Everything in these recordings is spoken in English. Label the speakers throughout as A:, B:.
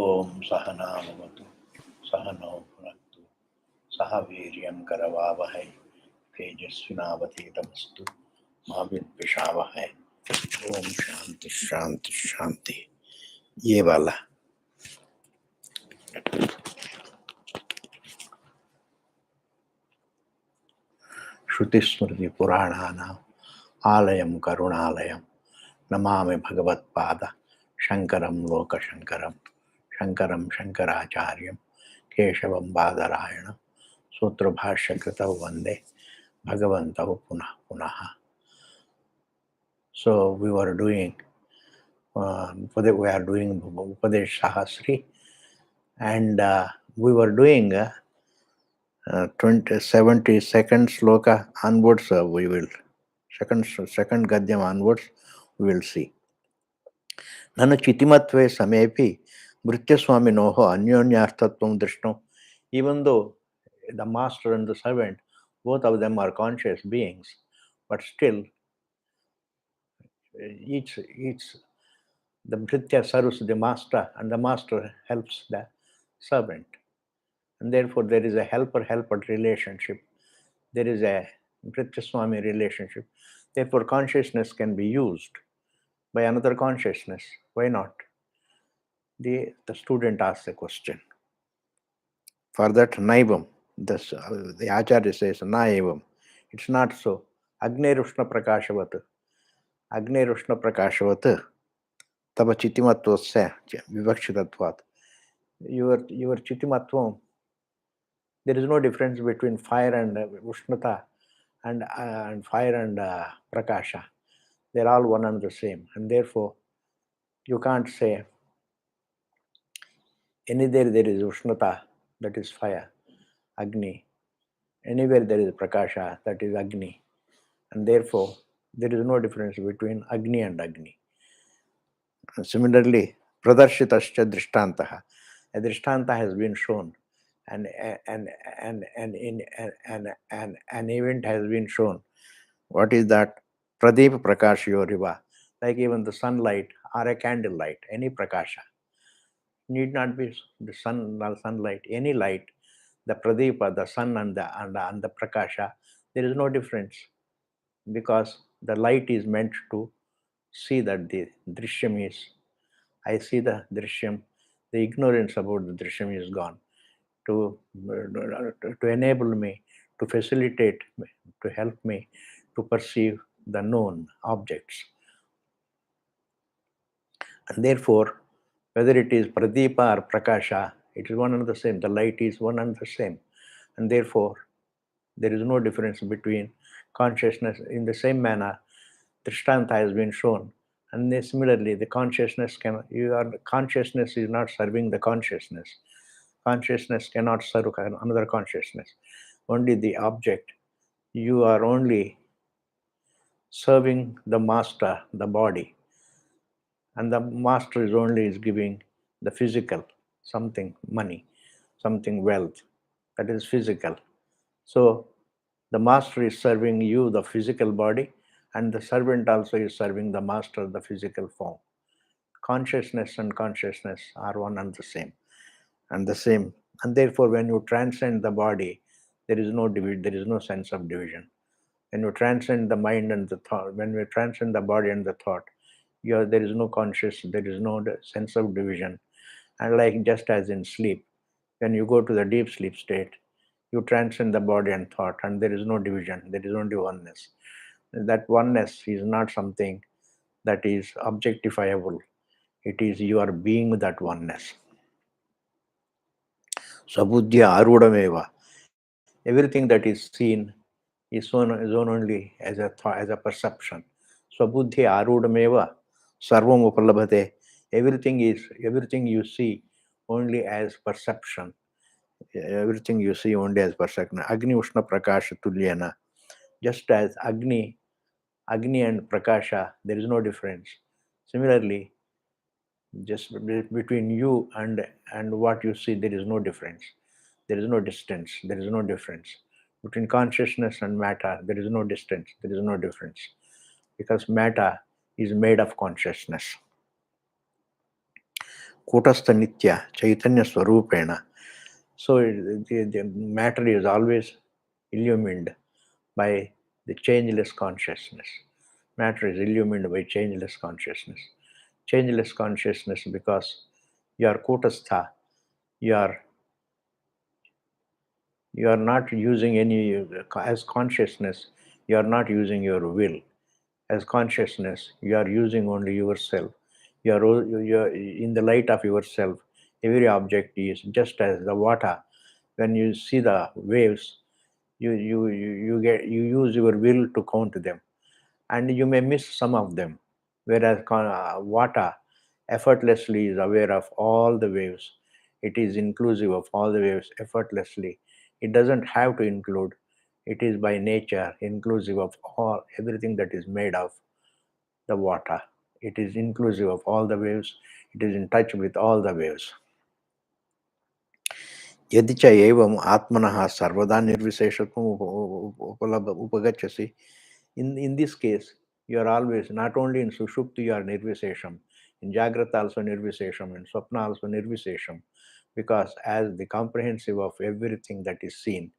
A: Om Sahanavavatu Sahano Bhunaktu Sahaviryam Karavavahai Tejasvinavadhetamastu Ma Vidvishavahai. Om Shanti Shanti Shanti. ये वाला श्रुति स्मृति पुराणानाम् आलयं करुणालयं नमामि भगवत्पाद शंकरं लोकशंकरं शंकरं शंकराचार्यं केशवं बादरायणं सूत्रभाष्यकृतौ वन्दे भगवन्तौ पुनः पुनः. So we are doing Upadesha Sahasri, and we were doing 72nd sloka onwards. We will second gadyam onwards. We will see. Nana chitimatve samepi Mrityaswaminoho anyonyarthatvam drishtam. Even though the master and the servant, both of them are conscious beings, but still each the Mritya serves the master and the master helps the servant. And therefore there is a helper-helper relationship. There is a Mrityaswami relationship. Therefore consciousness can be used by another consciousness. Why not? The student asks a question. For that, naivam, the Acharya says, naivam. It's not so. Agnerushna prakashavat. Agnerushna prakashavat. Tava chitimatvasya vivakshitattvat. Your chitimatvam, there is no difference between fire and ushnata and fire and prakasha. They're all one and the same. And therefore, you can't say anywhere there is ushnata, that is fire, agni. Anywhere there is prakasha, that is agni. And therefore, there is no difference between agni and agni. And similarly, pradarshitashcha drishtantaha. A drishtanta has been shown, and an event has been shown. What is that? Pradeep prakashyo riva. Like even the sunlight or a candle light, any prakasha. Need not be the sunlight, any light, the pradeepa, the sun and the prakasha, there is no difference, because the light is meant to see that the drishyam is, I see the drishyam, the ignorance about the drishyam is gone, to enable me, to facilitate me, to help me to perceive the known objects. And therefore, whether it is pradeepa or prakasha, it is one and the same. The light is one and the same. And therefore, there is no difference between consciousness. In the same manner, Drishtanta has been shown. And similarly, the consciousness consciousness is not serving the consciousness. Consciousness cannot serve another consciousness. Only the object. You are only serving the master, the body. And the master is giving the physical, something, money, something, wealth, that is physical. So the master is serving you, the physical body, and the servant also is serving the master, the physical form. Consciousness and consciousness are one and the same. And therefore, when you transcend the body, there is no sense of division. When you transcend the mind and the thought, when you transcend the body and the thought, there is no there is no sense of division. And like just as in sleep, when you go to the deep sleep state, you transcend the body and thought, and there is no division, there is only oneness. That oneness is not something that is objectifiable. It is you are being that oneness. Sabuddhya arudameva. Everything that is seen is shown only as a thought, as a perception. Sabuddhya arudameva sarvam upalabhate. Everything you see only as perception. Everything you see only as perception. Agni Ushna Prakasha Tulyana. Just as Agni and Prakasha, there is no difference. Similarly, just between you and what you see, there is no difference. There is no distance. There is no difference. Between consciousness and matter, there is no distance. There is no difference. Because matter is made of consciousness. Kutastha Nitya Chaitanya Swarupena. So the matter is always illumined by the changeless consciousness. Matter is illumined by changeless consciousness. Changeless consciousness because you are Kutastha, you are not using any, as consciousness, you are not using your will. As consciousness, you are using only yourself. You are in the light of yourself. Every object is just as the water. When you see the waves, you use your will to count them, and you may miss some of them. Whereas water effortlessly is aware of all the waves. It is inclusive of all the waves effortlessly. It doesn't have to include. It is by nature inclusive of all everything that is made of the water. It is inclusive of all the waves. It is in touch with all the waves. यदि च एवम् आत्मनः सर्वदा निर्विशेषत्वम् उपगच्छसि. In this case, you are always, not only in Sushupti you are Nirvishesham, in Jagrata also Nirvishesham, in Swapna also Nirvishesham, because as the comprehensive of everything that is seen,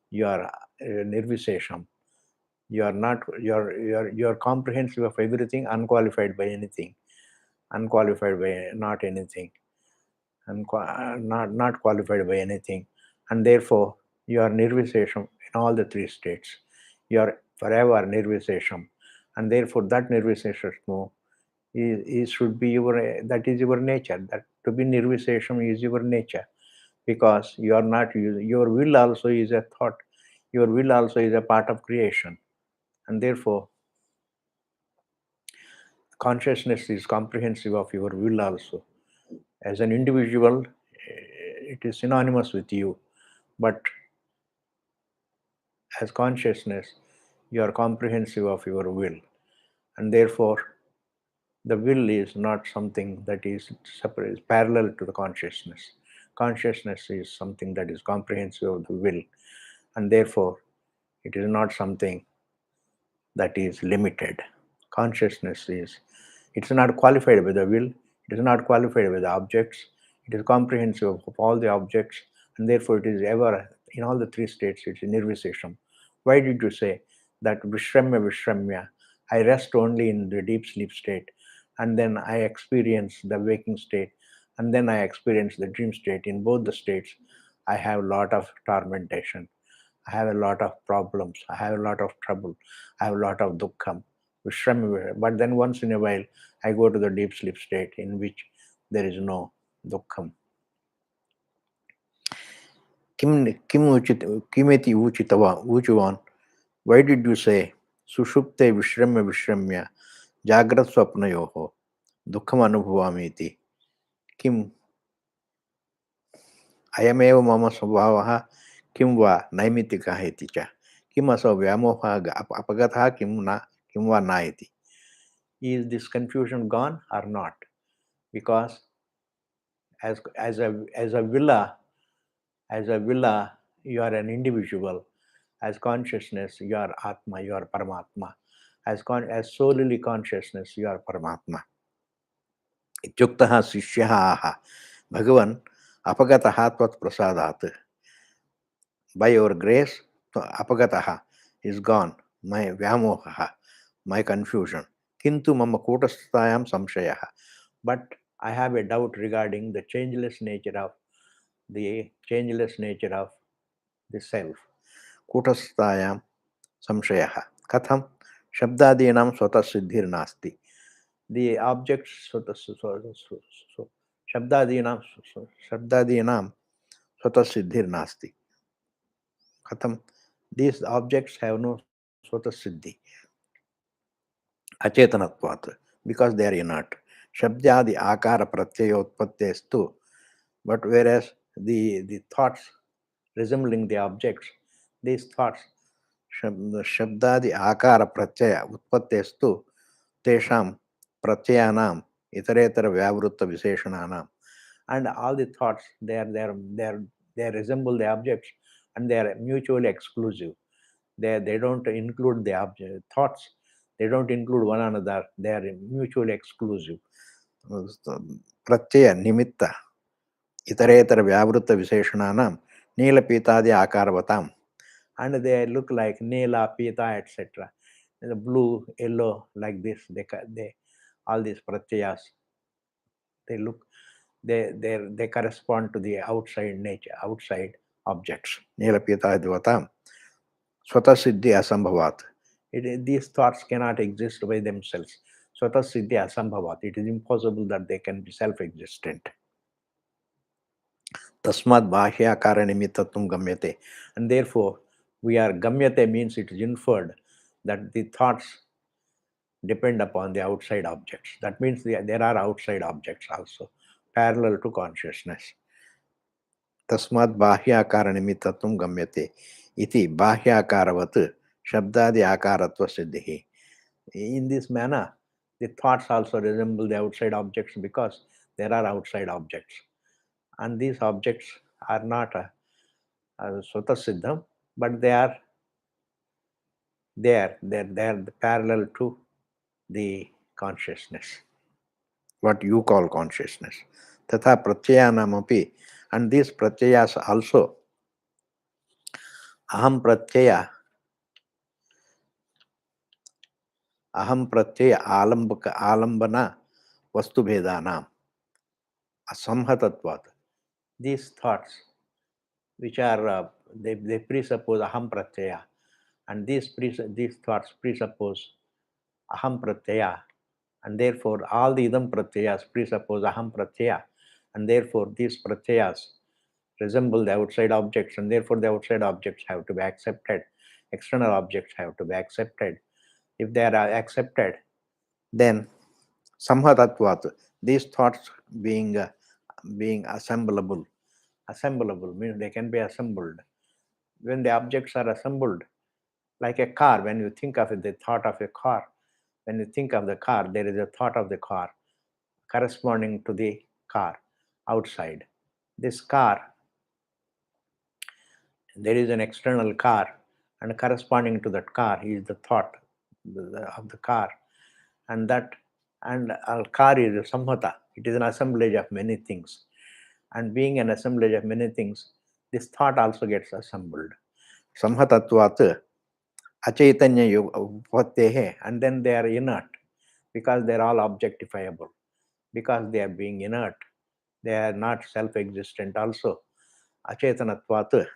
A: you are Nirvishesham. You are not, you are comprehensive of everything, unqualified by anything, unqualified by not anything, and not qualified by anything, and therefore you are Nirvishesham in all the three states. You are forever Nirvishesham, and therefore that Nirvishesham is should be your, that is your nature. That to be Nirvishesham is your nature, because you are not using your will. Also is a thought. Your will also is a part of creation, and therefore consciousness is comprehensive of your will also. As an individual, it is synonymous with you, but as consciousness, you are comprehensive of your will, and therefore the will is not something that is separate, is parallel to the consciousness. Consciousness is something that is comprehensive of the will, and therefore it is not something that is limited. Consciousness is, it's not qualified by the will, it is not qualified by the objects, it is comprehensive of all the objects, and therefore it is ever in all the three states, it's Nirvishesham. Why did you say that Vishramya Vishramya? I rest only in the deep sleep state, and then I experience the waking state, and then I experience the dream state. In both the states, I have a lot of tormentation. I have a lot of problems. I have a lot of trouble. I have a lot of dukkham. Vishram. But then once in a while, I go to the deep sleep state in which there is no dukkham. Kimeti uchuvan. Why did you say sushupte vishramya jagrat swapnayoho dukkham anubhavamiti? Kim ayameva mama svabhavah kim va naimitikaha iti cha. Kim asau vyamoha apagatha kim va na iti. Is this confusion gone or not? Because as a villa, you are an individual. As consciousness, you are Atma, you are Paramatma. As solely consciousness, you are Paramatma. Ityuktaha sishyaha Bhagavan apagataha tvat prasadat. By your grace, apagataha is gone. My vyamoha, my confusion. Kintu mama kutastayam samshayaha. But I have a doubt regarding the changeless nature of the self. Kutastayam samshayaha. Katham shabdadinam swata siddhir nasti. The objects shabdadinam swata siddhir nasti. Katham, these objects have no swata siddhi. Acetanatvat, because they are inert. Shabdyadi akara pratyayotpattestu. But whereas the thoughts resembling the objects, these thoughts, shabdadi akara pratyaya utpattestu tesham pratyayanam itaretara vyavrutta visheshananam. And all the thoughts, they resemble the objects, and they are mutually exclusive. They don't include the object thoughts. They don't include one another. They are mutually exclusive. प्रत्यय निमित्त इतरेतर व्यावृत विशेषणानां नीलपीतादि आकारवताम्, and they look like Neela, Pita, etc. The blue, yellow, like this. They all these pratyayas. They look. They correspond to the outside nature, outside objects. Neela, Pita, Advatam. Swata Siddhi Asambhavat. These thoughts cannot exist by themselves. Swata Siddhi Asambhavat. It is impossible that they can be self-existent. Tasmad Bhahyakara Nimittatvam Gamyate. And therefore, we are Gamyate means it is inferred that the thoughts depend upon the outside objects. That means there are outside objects also, parallel to consciousness. Tasmad Bhahyakara Nimittatvam Gamyate. Iti Bhahyakaravat Shabdadi Akaratva Siddhi. In this manner, the thoughts also resemble the outside objects because there are outside objects. And these objects are not Swata Siddham, but they are parallel to the consciousness, what you call consciousness. Tatha pratyayanapi, and these pratyayas also, aham pratyaya alambana vastu bhedanam asamhatatvat. These thoughts, which are, they presuppose aham pratyaya, and these thoughts presuppose aham pratyaya, and therefore all the idam pratyayas presuppose aham pratyaya, and therefore these pratyayas resemble the outside objects, and therefore the outside objects have to be accepted, external objects have to be accepted. If they are accepted, then samhatatvat, these thoughts being assemblable means they can be assembled. When the objects are assembled, like a car, when you think of it, the thought of a car, when you think of the car, there is a thought of the car corresponding to the car outside. This car, there is an external car, and corresponding to that car is the thought of the car, and a car is a samhata. It is an assemblage of many things, and being an assemblage of many things, this thought also gets assembled. Samhatatvat achaitanya upattehe, and then they are inert because they are all objectifiable. Because they are being inert, they are not self-existent also. Achetanatvat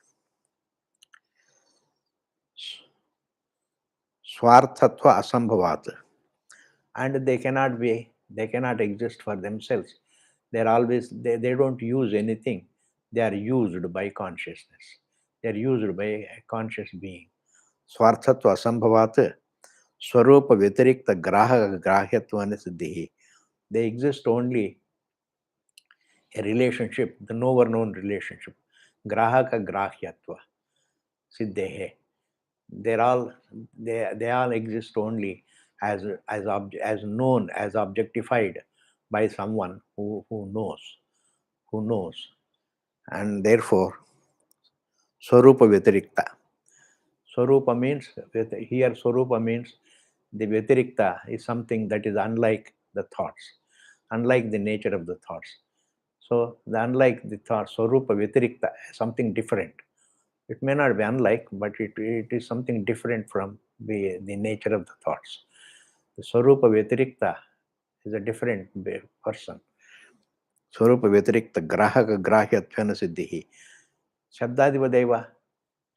A: swarthatva asambhavat, and they cannot exist for themselves. They're always, they don't use anything. They are used by consciousness. They are used by a conscious being. Swarthatva asambhavat swarupa vyatiriktha grahyatvana siddhi. They exist only a relationship, the knower-known relationship. Grahaka grahyatva siddhehe. They all exist only as known, as objectified by someone who knows, and therefore swarupa vyatirikta. Swarupa means, here swarupa means the vyatirikta is something that is unlike the thoughts, unlike the nature of the thoughts. So unlike the thoughts, swarupa vyatirikta, something different. It may not be unlike, but it is something different from the nature of the thoughts. The Swarupa Vyatirikta is a different person. Swarupa Vyatirikta Grahaka Grahyatvana Siddhi. Shabdadivadeva,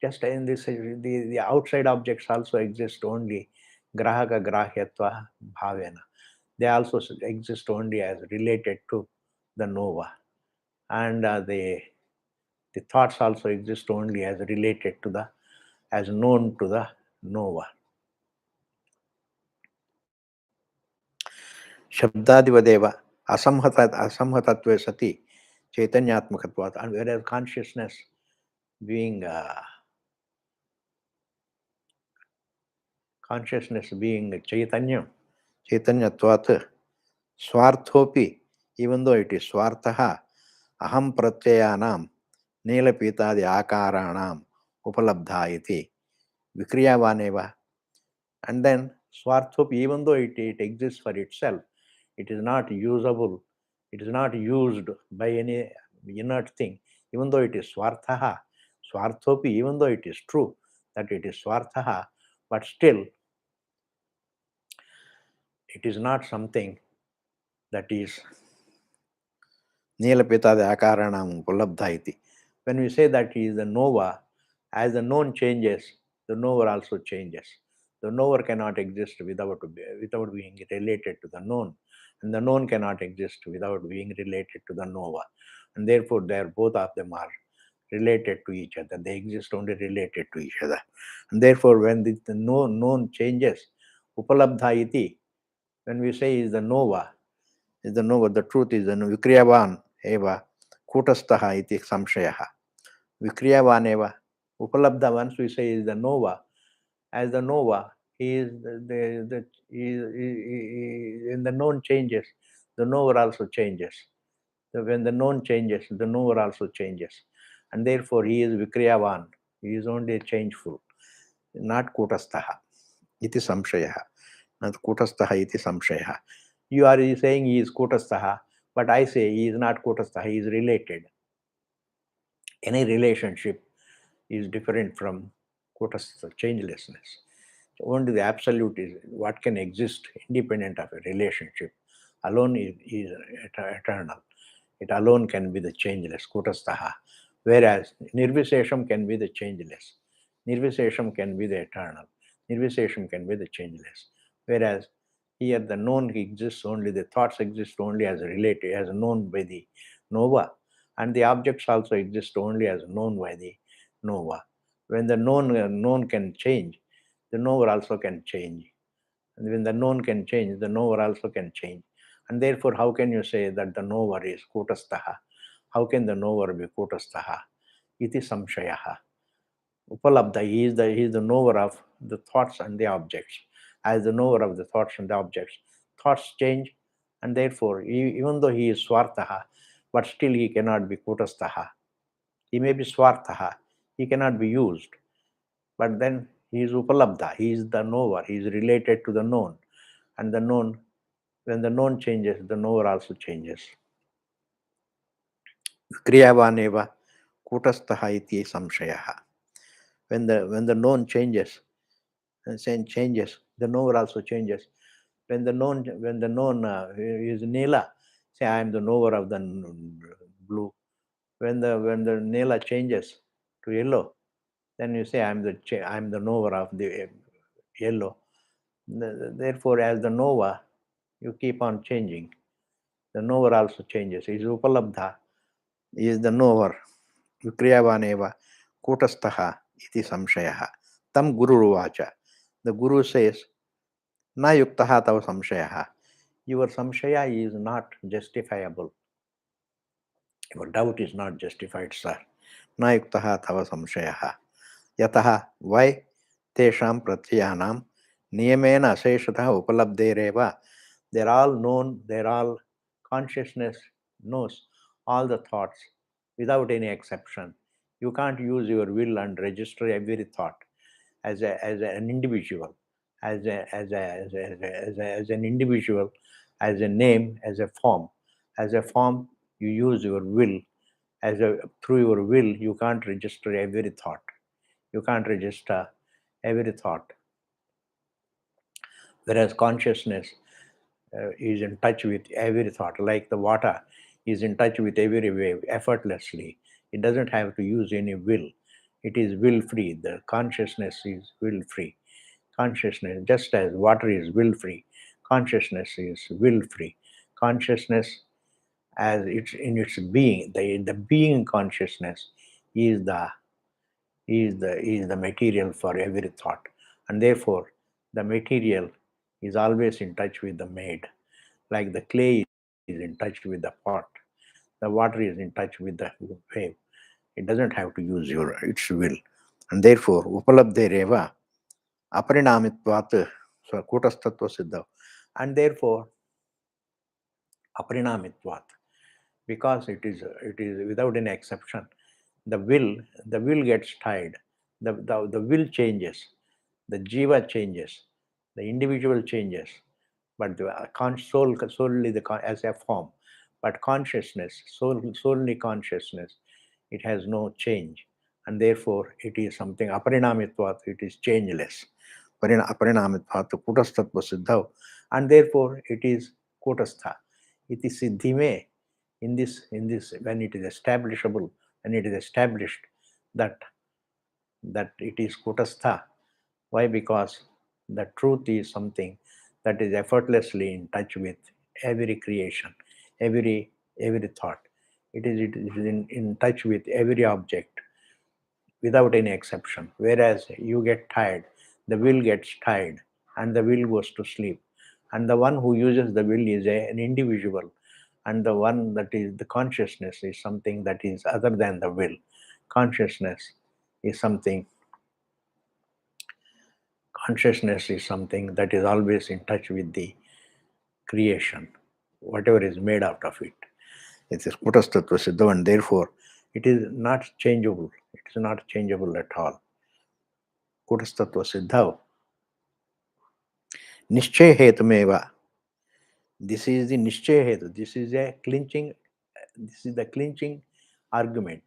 A: just in this, the outside objects also exist only Grahaka Grahyatva Bhavena. They also exist only as related to the Nova. And the thoughts also exist only as related to as known to the Nova. Shabdadivadeva asamhatatve sati chaitanyatmakatvat, and whereas consciousness being chaitanyatvat swarthopi, even though it is swartaha, aham pratyayanam nilapitadi akaranam upalabdha iti vikriyavaneva. And then swarthopi, even though it exists for itself, It is not usable. It is not used by any inert thing, even though it is swarthaha, swarthopi, even though it is true that it is swarthaha, but still it is not something that is nilapitadi akaranam upalabdha iti. When we say that he is the knower, as the known changes, the knower also changes. The knower cannot exist without being related to the known, and the known cannot exist without being related to the knower. And therefore, both of them are related to each other. They exist only related to each other. And therefore, when the known changes, upalabdha iti, when we say is the knower, the truth is the vikriyavan eva kutastaha iti samshayaha. Vikriyavan eva upalabdha, once we say is the knower, as the knower, he is in the known changes, the knower also changes. So when the known changes, the knower also changes. And therefore he is vikriyavan. He is only changeful, not kutastaha. Iti samshayaha. Not kutastaha iti samshayaha. You are saying he is kutastaha, but I say he is not kutastaha, he is related. Any relationship is different from kutastha, changelessness. Only the absolute is what can exist independent of a relationship. Alone is eternal. It alone can be the changeless, kutastaha. Whereas nirvisesham can be the changeless. Nirvisesham can be the eternal. Nirvisesham can be the changeless. Whereas here the known exists only, the thoughts exist only as related, as known by the knower, and the objects also exist only as known by the knower. When the known can change, the knower also can change. And when the known can change, the knower also can change. And therefore, how can you say that the knower is kutastaha? How can the knower be kutastaha? Iti samshayaha. Upalabdha, he is the knower of the thoughts and the objects. As the knower of the thoughts and the objects, thoughts change, and therefore, even though he is swartaha, but still he cannot be kutastaha. He may be swartaha, he cannot be used, but then he is upalabdha, he is the knower, he is related to the known, and the known, when the known changes, the knower also changes. Kriyavaneva kutastaha iti samshayaha. When the known changes, the knower also changes. When the known is Nila, say I am the knower of the blue. When the Nila changes to yellow, then you say I am the knower of the yellow. Therefore, as the knower, you keep on changing. The knower also changes. He is upalabdha. He is the knower. Vikriyavaneva kutastaha iti samshayaha. Tam gururuvacha. The guru says, na yuktaha tava samshayaha. Your samshaya is not justifiable. Your doubt is not justified, sir. Na yuktaha tava samshayaha. Yataha, why? Tesham pratyayanam niyamena aseshatah upalabdhereva. They're all known, they're all consciousness knows all the thoughts without any exception. You can't use your will and register every thought as an individual, as an individual, as a name, as a form. As a form, you use your will. Through your will, you can't register every thought. You can't register every thought. Whereas consciousness is in touch with every thought, like the water is in touch with every wave effortlessly. It doesn't have to use any will. It is will free. The consciousness is will free. Consciousness, just as water is will free, consciousness is will free. Consciousness, as it's in its being, the being consciousness is the material for every thought, and therefore the material is always in touch with the made, like the clay is in touch with the pot, the water is in touch with the wave. It doesn't have to use its will, and therefore upalabdhereva aparinamitvat kutastatva siddha, and therefore aparinamitvat, because it is without any exception. The will gets tied, the will changes, the jiva changes, the individual changes, but the soul solely as a form, but consciousness, solely consciousness, it has no change, and therefore it is something aparinamitvat, it is changeless. Aparinamitvat kutastatva siddhav, and therefore it is kutastha. It is siddhi me, in this when it is establishable, when it is established that it is kutastha. Why? Because the truth is something that is effortlessly in touch with every creation, every thought. It is in touch with every object without any exception. Whereas you get tired, the will gets tired, and the will goes to sleep. And the one who uses the will is an individual, and the one that is the consciousness is something that is other than the will. Consciousness is something Consciousness is something that is always in touch with the creation, whatever is made out of it. It is Kutastattva Siddha, and therefore it is not changeable. It is not changeable at all. Kutastattva Siddha, Nishchay Hetumeva. This is the Nishchay Hetu. This is the clinching argument.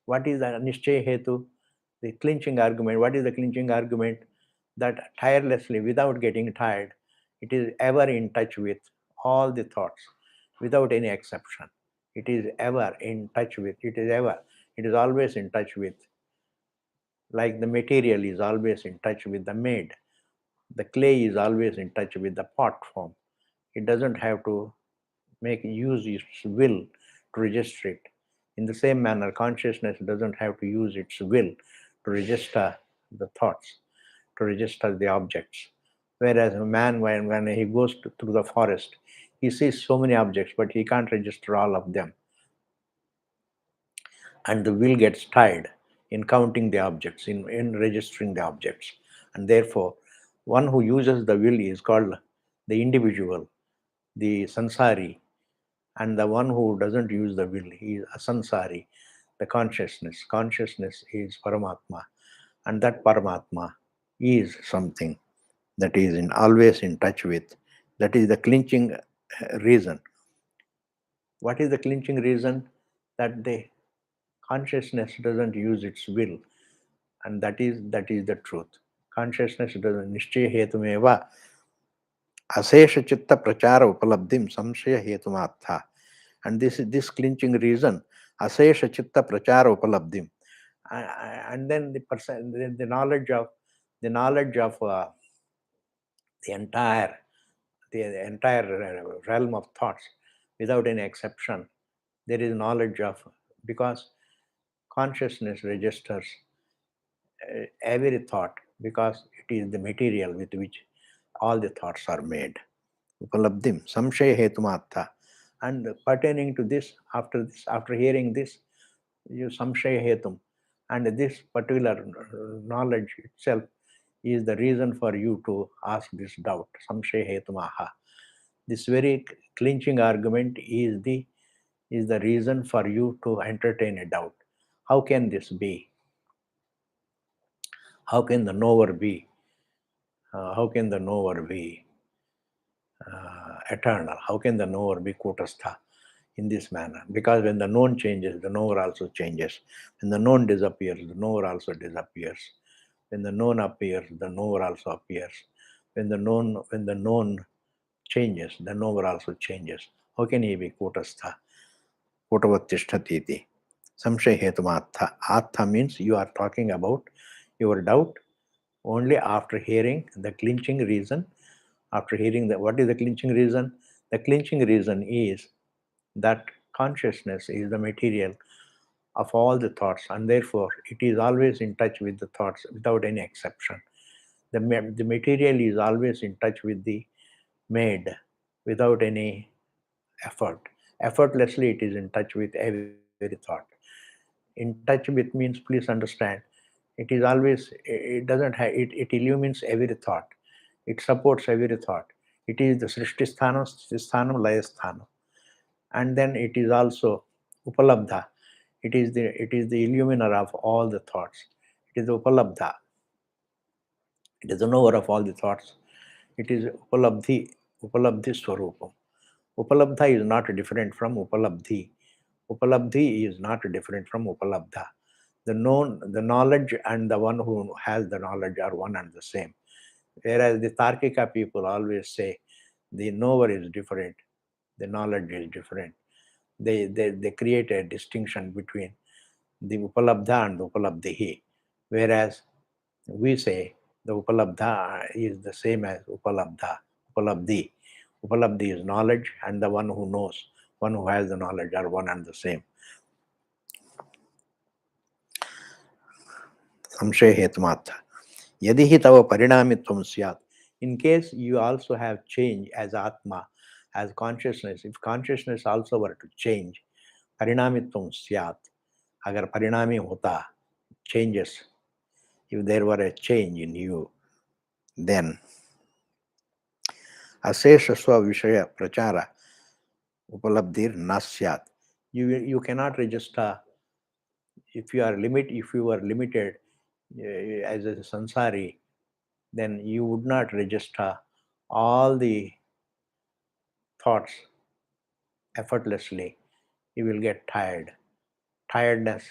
A: What is the Nishchay Hetu? The clinching argument. What is the clinching argument? That tirelessly, without getting tired, it is ever in touch with all the thoughts, without any exception. It is ever in touch with, it is always in touch with, like the material is always in touch with the made. The clay is always in touch with the pot form. It doesn't have to use its will to register it. In the same manner, consciousness doesn't have to use its will to register the thoughts, to register the objects. Whereas a man, when he goes through the forest, he sees so many objects, but he can't register all of them. And the will gets tired in counting the objects, in registering the objects. And therefore, one who uses the will is called the individual, the sansari, and the one who doesn't use the will, he is asansari, the consciousness. Consciousness is Paramatma, and that Paramatma is something that is always in touch with. That is the clinching reason. What is the clinching reason? That the consciousness doesn't use its will, and that is the truth. Consciousness doesn't nishchaya hetumeva asesha chitta prachara upalabdhim samshaya hetumatha. And this clinching reason, asesha chitta prachara upalabdhim, and then the knowledge of the entire realm of thoughts, without any exception, there is knowledge of, because consciousness registers every thought, because it is the material with which all the thoughts are made. Upalabdhim samshaya hetumatha. And pertaining to this, after hearing this, you samshaya hetum, and this particular knowledge itself is the reason for you to ask this doubt. Samshaya hetumaha. This very clinching argument is the reason for you to entertain a doubt. How can this be? How can the knower be? How can the knower be eternal? How can the knower be kutastha in this manner? Because when the known changes, the knower also changes. When the known disappears, the knower also disappears. When the known appears, the knower also appears. When the known changes, the knower also changes. How can he be kutastha? Kutavattishtati iti. Samshaya hetumatha. Atha means you are talking about your doubt only after hearing the clinching reason. After hearing what is the clinching reason? The clinching reason is that consciousness is the material of all the thoughts, and therefore it is always in touch with the thoughts without any exception. The material is always in touch with the made without any effort. Effortlessly, it is in touch with every thought. In touch with means, please understand, it is always, it doesn't have, it illumines every thought. It supports every thought. It is the Srishti Sthanam, Sthiti Sthanam, Laya Sthanam. And then it is also Upalabdha. It is the illuminer of all the thoughts. It is Upalabdha. It is the knower of all the thoughts. It is Upalabdhi. Upalabdhi Swarupam. Upalabdha is not different from Upalabdhi. Upalabdhi is not different from Upalabdha. The knowledge and the one who has the knowledge are one and the same. Whereas the Tarkika people always say the knower is different, the knowledge is different. They create a distinction between the Upalabdha and the Upalabdhi. Whereas we say the Upalabdha is the same as Upalabdhi. Upalabdhi is knowledge, and the one who knows, one who has the knowledge are one and the same. Samshay Hetmatha. Yadi hi tava parinamitvam syat. In case you also have change as Atma, as consciousness, if consciousness also were to change, parinamitvam syat, agar parinami hota, changes, if there were a change in you, then asesha swa vishaya prachara upalabdhir nasyat. You cannot register if you are limited as a sansari, then you would not register all the thoughts effortlessly. You will get tired. Tiredness,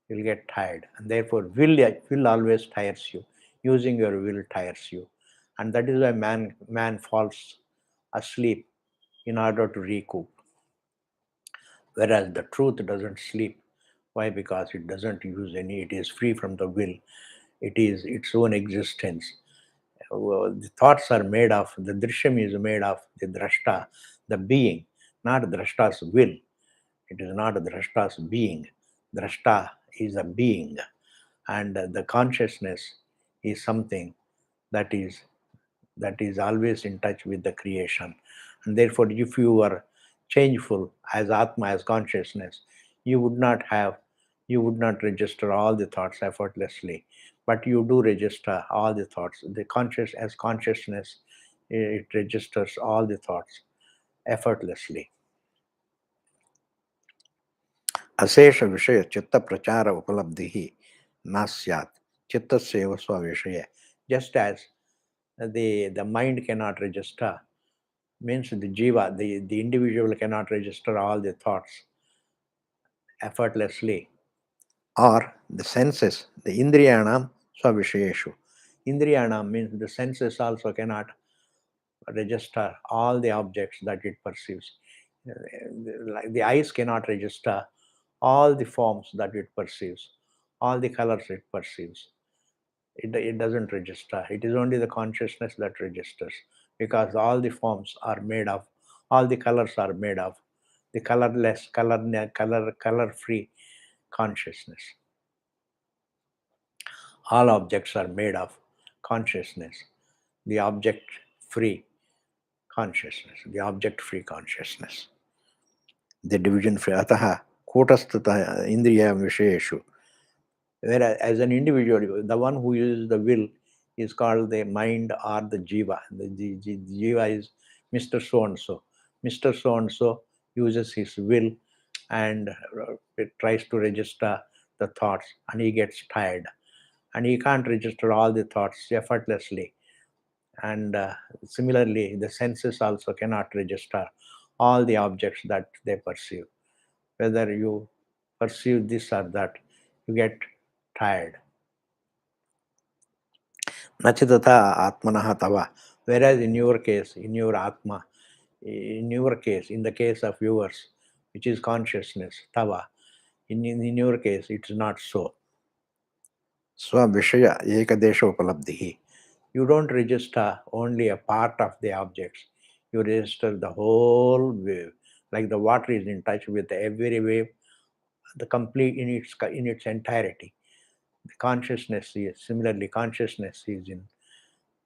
A: you will get tired, and therefore will always tires you. Using your will tires you, and that is why man falls asleep in order to recoup. Whereas the truth doesn't sleep. Why? Because it doesn't use any, it is free from the will. It is its own existence. The thoughts are made of, the drishyam is made of the drashta, the being, not drashta's will. It is not drashta's being. Drashta is a being, and the consciousness is something that is always in touch with the creation. And therefore, if you were changeful as Atma, as consciousness, you would not register all the thoughts effortlessly, but you do register all the thoughts. The conscious as consciousness, it registers all the thoughts effortlessly. Asesha Vishaya Chitta Prachara Upalabdhihi Nasyat Chittaseva Swavishaya. Just as the mind cannot register, means the jiva, the individual cannot register all the thoughts effortlessly, or the senses, the indriyanam svavishayeshu. Indriyanam means the senses also cannot register all the objects that it perceives. Like the eyes cannot register all the forms that it perceives, all the colors it perceives. It doesn't register. It is only the consciousness that registers, because all the forms are made of, all the colors are made of the colorless, color-free consciousness. All objects are made of consciousness, the object-free consciousness, the object-free consciousness. The division free. Ataha kutastata indriya vishayeshu. Whereas as an individual, the one who uses the will is called the mind or the jiva. The jiva is Mr. So-and-so. Mr. So-and-so uses his will and it tries to register the thoughts, and he gets tired. And he can't register all the thoughts effortlessly. And similarly, the senses also cannot register all the objects that they perceive. Whether you perceive this or that, you get tired. Nachitata atmanaha tava. Whereas in your case, in your atma, in your case, in the case of yours, which is consciousness, tava, in your case, it's not so. Swavishaya ekadesha upalabdhihi. You don't register only a part of the objects. You register the whole wave. Like the water is in touch with every wave, the complete in its entirety. The consciousness is similarly, consciousness is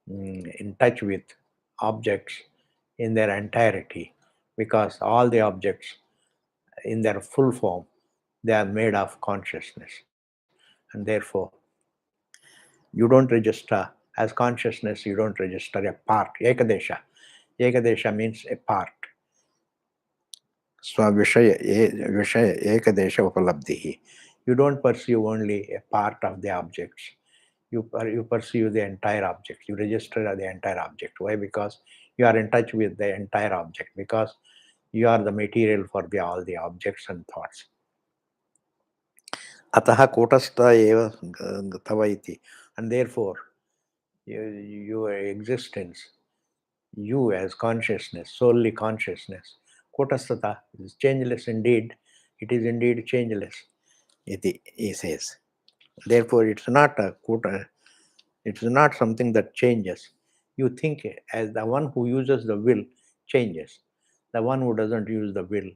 A: in touch with objects in their entirety, because all the objects in their full form, they are made of consciousness, and therefore you don't register as consciousness, you don't register a part. Ekadesha means a part. Vishaya ekadesha upalabdhihi. You don't perceive only a part of the objects. You perceive the entire object. You register the entire object. Why? Because you are in touch with the entire object, because you are the material for all the objects and thoughts. Ataha kotastha eva tava iti. And therefore, your existence, you as consciousness, solely consciousness, kotastha is changeless indeed. It is indeed changeless, iti, he says. Therefore, it's not a kota, it's not something that changes. You think as the one who uses the will changes. The one who doesn't use the will,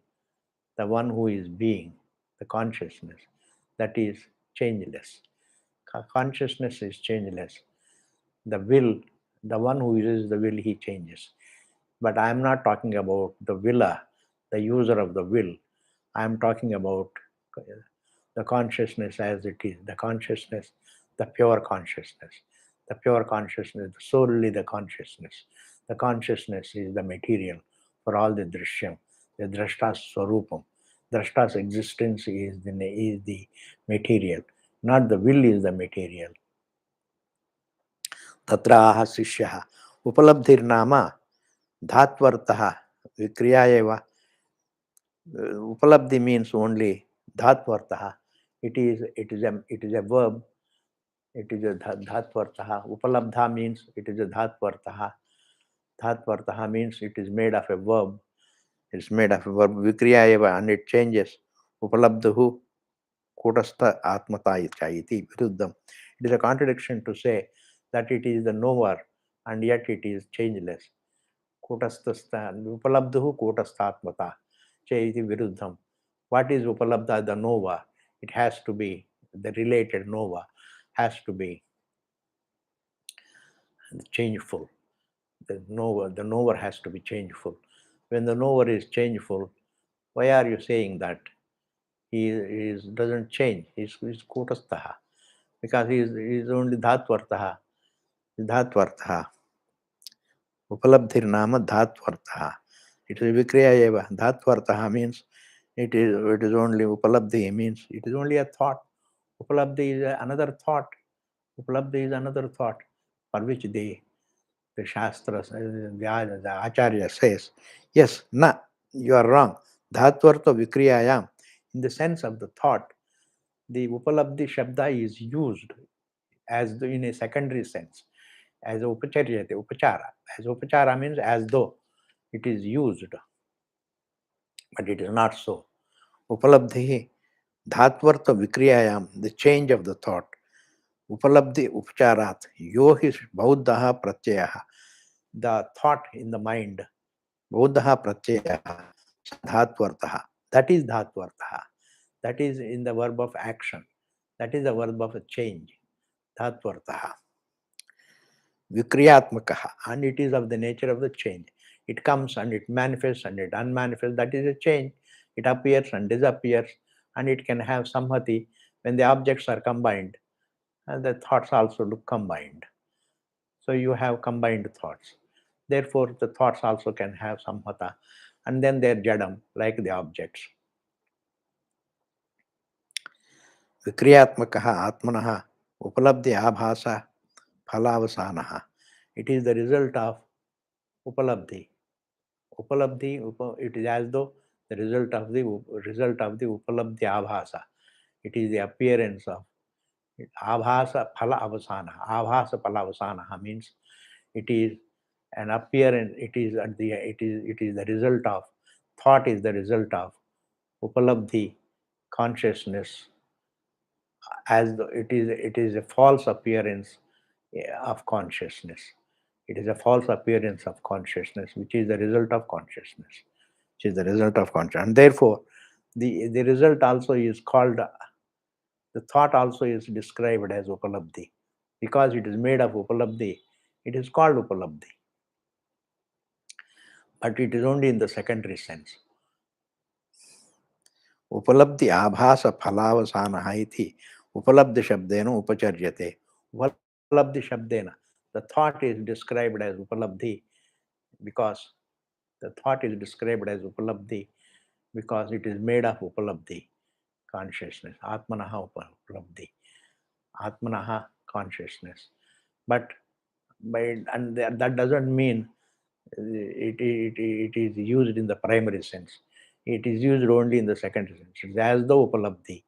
A: the one who is being, the consciousness, that is changeless. Consciousness is changeless. The will, the one who uses the will, he changes. But I am not talking about the willer, the user of the will. I am talking about the consciousness as it is, the consciousness, the pure consciousness. The pure consciousness, solely the consciousness. The consciousness is the material for all the drishyam, the drashta's swarupam. Drashta's existence is the material, not the will is the material. Tatra aha sishyaha upalabdhirnama dhatvartaha vikriya eva. Upalabdhi means only dhatvartaha. It is a verb. It is a dhatvartaha. Upalabdha means it is a dhatvartaha. Dhatvartaha means it is made of a verb. It's made of a verb. Vikriya eva, and it changes. Upalabdhu kutastha atmata iti viruddham. It is a contradiction to say that it is the knower and yet it is changeless. Kutastha upalabdhu kutasthatmata chaiti viruddham. What is upalabdha? The knower. It has to be the related knower, has to be changeful. The knower has to be changeful. When the knower is changeful, why are you saying that he doesn't change? He's kutastaha, because he is only dhatvartaha. Dhatvartaha. Upalabdhirnama dhatvartaha. It is vikriya eva. Dhatvartaha means it is only upalabdhi means it is only a thought. Upalabdhi is another thought. Upalabdhi is another thought for which the Shastras, the Acharya says, yes, na, you are wrong. Dhatvartha vikriyayam, in the sense of the thought, the Upalabdhi Shabda is used in a secondary sense, as upachara. As upachara means as though it is used, but it is not so. Upalabdhi, Dhatvartha vikriyayam, the change of the thought. Upalabdhi upacharat, yohis bauddhaha pratyaha, the thought in the mind. Bodha pratyaya dhatvartaha. That is dhatvartaha. That is in the verb of action. That is the verb of a change. Dhatvartaha. Vikriyatmakaha. And it is of the nature of the change. It comes and it manifests and it unmanifests. That is a change. It appears and disappears. And it can have samhati when the objects are combined. And the thoughts also look combined. So you have combined thoughts. Therefore, the thoughts also can have samhata, and then they're jadam, like the objects. Vikriyatmakaha atmanaha upalabdhi abhasa phalavasanaha. It is the result of upalabdhi. It is as though the result of the upalabdhi abhasa. It is the appearance of abhasa phala avasana. Abhasa phala avasana means it is an appearance. It is the result of thought. Is the result of upalabdhi consciousness, as though it is a false appearance of consciousness. It is a false appearance of consciousness, which is the result of consciousness. Which is the result of consciousness, and therefore the result also is called, the thought also is described as upalabdhi, because it is made of upalabdhi. It is called upalabdhi, but it is only in the secondary sense. उपलब्धि आभास फलावसानः इति उपलब्धि शब्देन उपचर्यते. Upalabdhi shabdena, the thought is described as upalabdhi, because the thought is described as upalabdhi because it is made of upalabdhi, consciousness. Atmanaha upalabdhi, Atmanaha consciousness. But and that doesn't mean It is used in the primary sense. It is used only in the secondary sense. It's as though upalabdhi.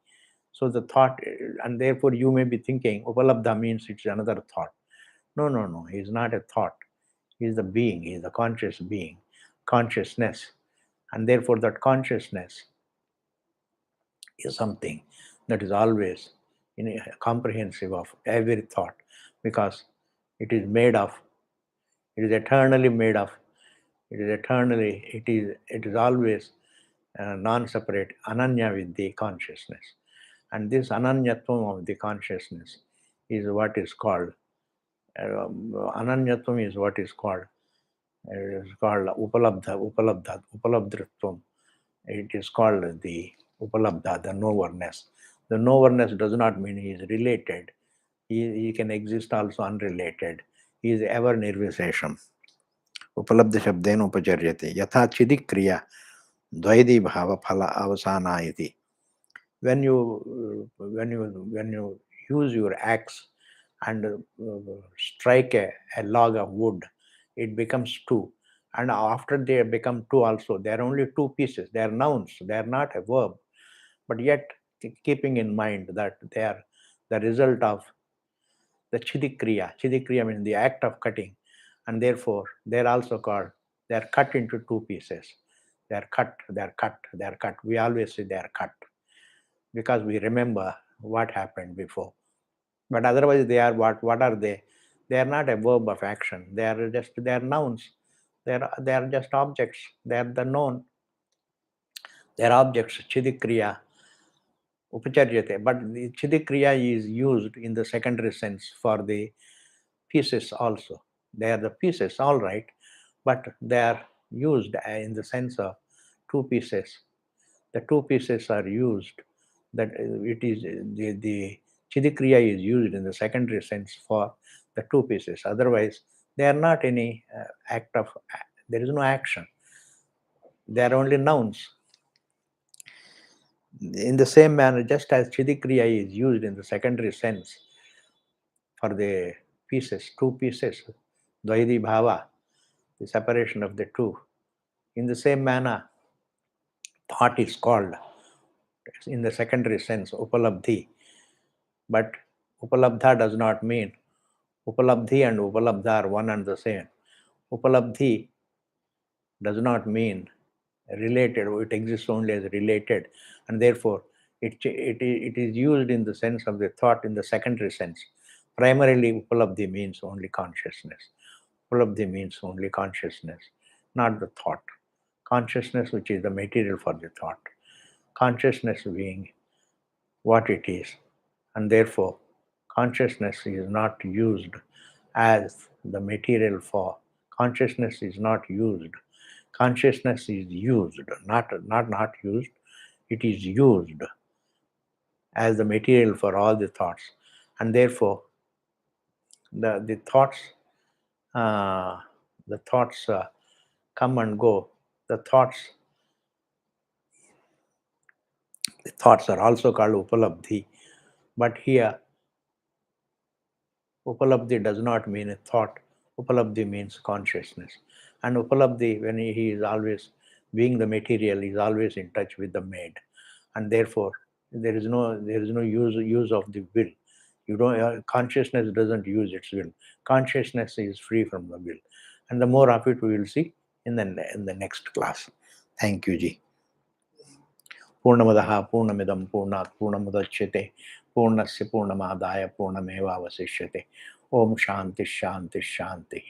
A: So the thought, and therefore you may be thinking upalabdha means it's another thought. No, no, no. He is not a thought. He is the being. He is the conscious being, consciousness, and therefore that consciousness is something that is always comprehensive of every thought, because it is made of, it is eternally made of, it is always non-separate, ananya with the consciousness. And this ananyatvam of the consciousness is what is called, ananyatvam is called upalabdhatvam. It is called the upalabdha, the knowerness. The knowerness does not mean he is related. He can exist also unrelated. He is ever nirvisesham. उपलब्ध शब्देन उपचर्यते यथा चिदि क्रिया द्वैधी भाव फल अवसाना इति. When you use your axe and strike a log of wood, it becomes two, and after they become two also, they are only two pieces. They are nouns, they are not a verb, but yet keeping in mind that they are the result of the chidikriya. Chidikriya means the act of cutting, and therefore they are also called, they are cut into two pieces. They are cut, they are cut, they are cut. We always say they are cut because we remember what happened before. But otherwise they are what are they? They are not a verb of action. They are nouns. They are just objects. They are the known. They are objects. Chidikriya, upacharyate. But the chidikriya is used in the secondary sense for the pieces also. They are the pieces, all right, but they are used in the sense of two pieces. The two pieces are used, that it is the chidikriya is used in the secondary sense for the two pieces. Otherwise, they are not any act of, there is no action. They are only nouns. In the same manner, just as chidikriya is used in the secondary sense for the pieces, two pieces, dvaidi bhava, the separation of the two. In the same manner, thought is called, in the secondary sense, upalabdhi. But upalabdha does not mean, upalabdhi and upalabdha are one and the same. Upalabdhi does not mean related, it exists only as related, and therefore it is used in the sense of the thought in the secondary sense. Primarily, upalabdhi means only consciousness. Upalabdhi means only consciousness, not the thought. Consciousness, which is the material for the thought. Consciousness being what it is, and therefore consciousness is not used as the material for. Consciousness is not used. Consciousness is used, not used. It is used as the material for all the thoughts, and therefore the thoughts uh, come and go. The thoughts are also called upalabdhi, but here upalabdhi does not mean a thought. Upalabdhi means consciousness, and upalabdhi, when he is always being the material, is always in touch with the made, and therefore there is no use of the will. You don't consciousness doesn't use its will. Consciousness is free from the will, and the more of it we will see in the next class. Thank you, ji. पूर्णमदः पूर्णमिदं पूर्णात् पूर्णमुदच्यते पूर्णस्य पूर्णमादाय पूर्णमेवावशिष्यते. ओम शांति शांति शांति.